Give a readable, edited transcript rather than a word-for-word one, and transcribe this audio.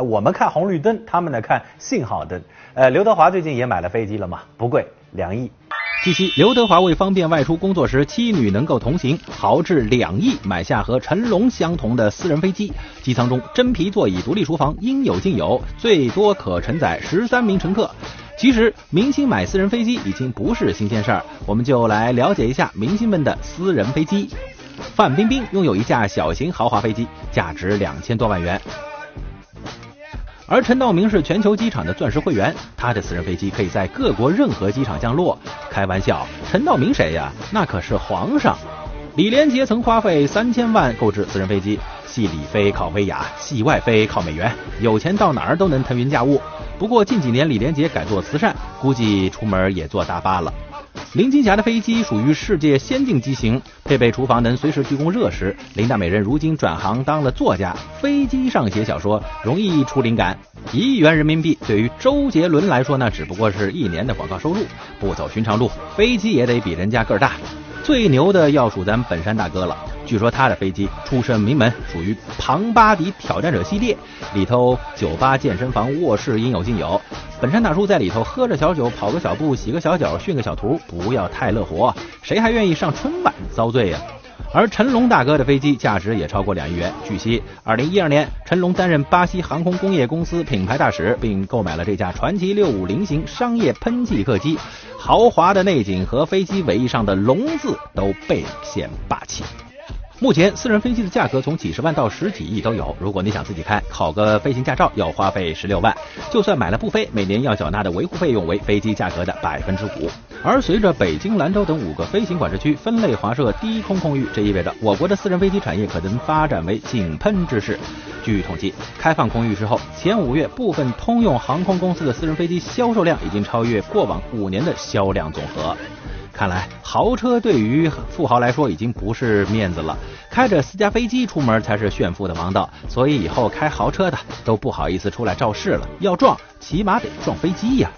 我们看红绿灯，他们呢看信号灯。刘德华最近也买了飞机了嘛，不贵，2亿。据悉，刘德华为方便外出工作时妻女能够同行，豪掷2亿买下和成龙相同的私人飞机，机舱中真皮座椅、独立厨房应有尽有，最多可承载13名乘客。其实明星买私人飞机已经不是新鲜事儿，我们就来了解一下明星们的私人飞机。范冰冰拥有一架小型豪华飞机，价值2000多万元。而陈道明是全球机场的钻石会员，他的私人飞机可以在各国任何机场降落。开玩笑，陈道明谁呀？那可是皇上。李连杰曾花费3000万购置私人飞机，戏里飞靠薇娅，戏外飞靠美元，有钱到哪儿都能腾云驾雾。不过近几年李连杰改做慈善，估计出门也坐大巴了。林青霞的飞机属于世界先进机型，配备厨房能随时提供热食。林大美人如今转行当了作家，飞机上写小说容易出灵感。1亿元人民币对于周杰伦来说，那只不过是1年的广告收入，不走寻常路，飞机也得比人家个儿大。最牛的要数咱本山大哥了，据说他的飞机出身名门，属于庞巴迪挑战者系列，里头酒吧、健身房、卧室应有尽有。本山大叔在里头喝着小酒，跑个小步，洗个小脚，训个小图，不要太乐活，谁还愿意上春晚遭罪呀？而成龙大哥的飞机价值也超过2亿元。据悉，2012年，成龙担任巴西航空工业公司品牌大使，并购买了这架传奇650型商业喷气客机。豪华的内景和飞机尾翼上的龙字都倍显霸气。目前私人飞机的价格从几十万到10几亿都有，如果你想自己开，考个飞行驾照要花费16万，就算买了不飞，每年要缴纳的维护费用为飞机价格的5%。而随着北京、兰州等5个飞行管制区分类划设低空空域，这意味着我国的私人飞机产业可能发展为井喷之势。据统计，开放空域之后，前5月部分通用航空公司的私人飞机销售量已经超越过往5年的销量总和。看来豪车对于富豪来说已经不是面子了，开着私家飞机出门才是炫富的王道，所以以后开豪车的都不好意思出来造势了，要撞起码得撞飞机呀。